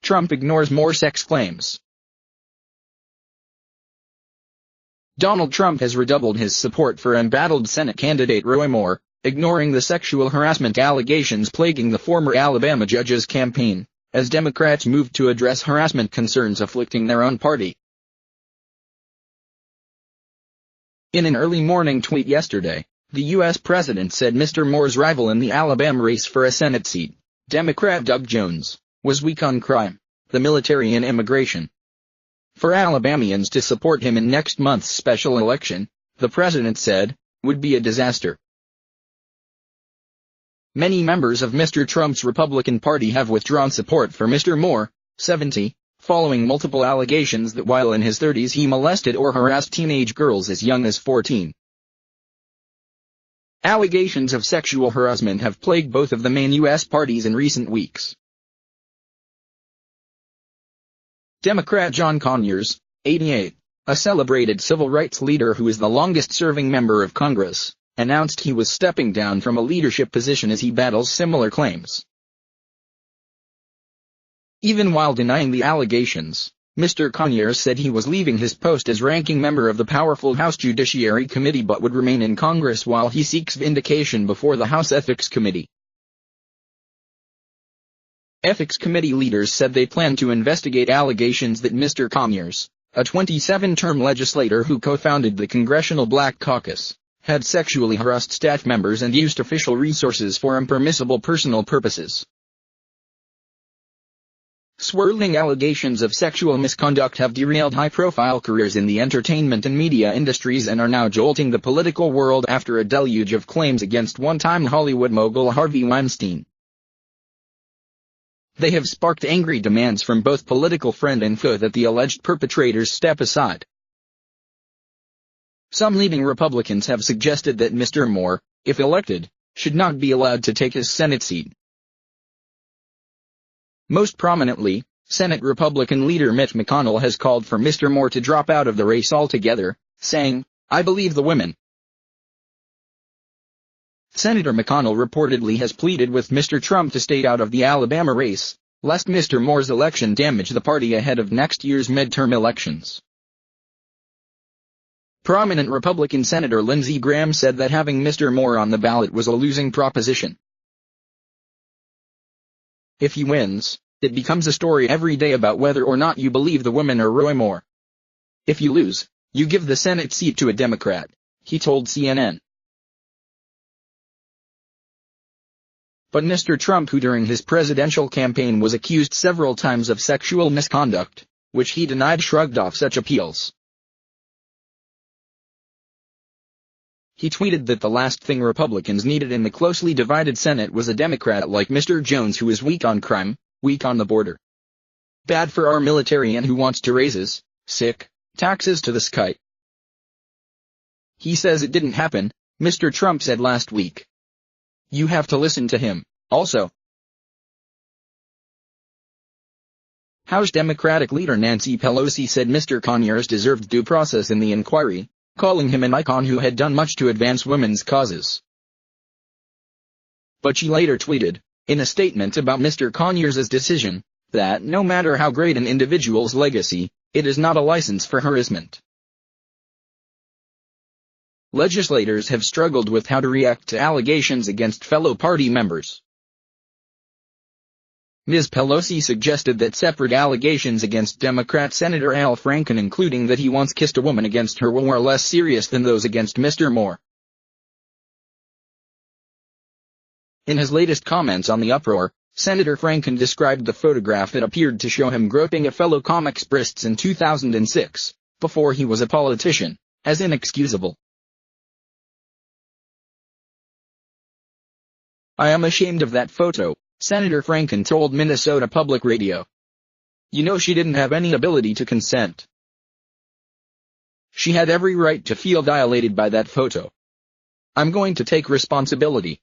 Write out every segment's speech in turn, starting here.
Trump ignores more sex claims. Donald Trump has redoubled his support for embattled Senate candidate Roy Moore, ignoring the sexual harassment allegations plaguing the former Alabama judge's campaign, as Democrats moved to address harassment concerns afflicting their own party. In an early morning tweet yesterday, the U.S. president said Mr. Moore's rival in the Alabama race for a Senate seat, Democrat Doug Jones, was weak on crime, the military and immigration. For Alabamians to support him in next month's special election, the president said, would be a disaster. Many members of Mr. Trump's Republican Party have withdrawn support for Mr. Moore, 70, following multiple allegations that while in his 30s he molested or harassed teenage girls as young as 14. Allegations of sexual harassment have plagued both of the main U.S. parties in recent weeks. Democrat John Conyers, 88, a celebrated civil rights leader who is the longest-serving member of Congress, announced he was stepping down from a leadership position as he battles similar claims. Even while denying the allegations, Mr. Conyers said he was leaving his post as ranking member of the powerful House Judiciary Committee but would remain in Congress while he seeks vindication before the House Ethics Committee. Ethics Committee leaders said they plan to investigate allegations that Mr. Conyers, a 27-term legislator who co-founded the Congressional Black Caucus, had sexually harassed staff members and used official resources for impermissible personal purposes. Swirling allegations of sexual misconduct have derailed high-profile careers in the entertainment and media industries and are now jolting the political world after a deluge of claims against one-time Hollywood mogul Harvey Weinstein. They have sparked angry demands from both political friend and foe that the alleged perpetrators step aside. Some leading Republicans have suggested that Mr. Moore, if elected, should not be allowed to take his Senate seat. Most prominently, Senate Republican leader Mitch McConnell has called for Mr. Moore to drop out of the race altogether, saying, "I believe the women." Senator McConnell reportedly has pleaded with Mr. Trump to stay out of the Alabama race, lest Mr. Moore's election damage the party ahead of next year's midterm elections. Prominent Republican Senator Lindsey Graham said that having Mr. Moore on the ballot was a losing proposition. If he wins, it becomes a story every day about whether or not you believe the women or Roy Moore. If you lose, you give the Senate seat to a Democrat, he told CNN. But Mr. Trump, who during his presidential campaign was accused several times of sexual misconduct, which he denied, shrugged off such appeals. He tweeted that the last thing Republicans needed in the closely divided Senate was a Democrat like Mr. Jones who is weak on crime, weak on the border, bad for our military, and who wants to raise taxes to the sky. He says it didn't happen, Mr. Trump said last week. You have to listen to him, also. House Democratic leader Nancy Pelosi said Mr. Conyers deserved due process in the inquiry, calling him an icon who had done much to advance women's causes. But she later tweeted, in a statement about Mr. Conyers' decision, that no matter how great an individual's legacy, it is not a license for harassment. Legislators have struggled with how to react to allegations against fellow party members. Ms. Pelosi suggested that separate allegations against Democrat Senator Al Franken, including that he once kissed a woman against her, were less serious than those against Mr. Moore. In his latest comments on the uproar, Senator Franken described the photograph that appeared to show him groping a fellow comic's breasts in 2006, before he was a politician, as inexcusable. "I am ashamed of that photo," Senator Franken told Minnesota Public Radio. "You know, she didn't have any ability to consent. She had every right to feel violated by that photo. I'm going to take responsibility.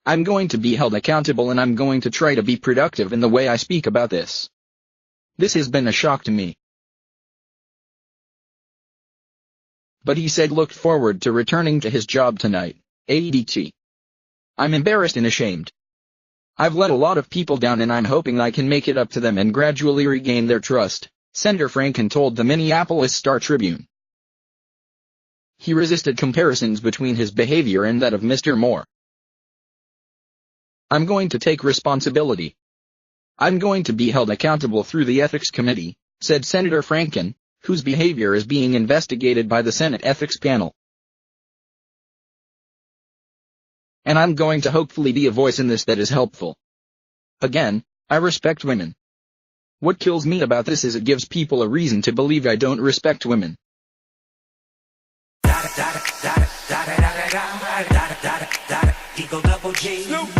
I'm going to be held accountable, and I'm going to try to be productive in the way I speak about this. This has been a shock to me. but he said looked forward to returning to his job tonight. ADT. I'm embarrassed and ashamed. I've let a lot of people down and I'm hoping I can make it up to them and gradually regain their trust, Senator Franken told the Minneapolis Star-Tribune. He resisted comparisons between his behavior and that of Mr. Moore. I'm going to take responsibility. I'm going to be held accountable through the Ethics Committee, said Senator Franken, whose behavior is being investigated by the Senate Ethics Panel. And I'm going to hopefully be a voice in this that is helpful. Again, I respect women. What kills me about this is it gives people a reason to believe I don't respect women. Eagle double G.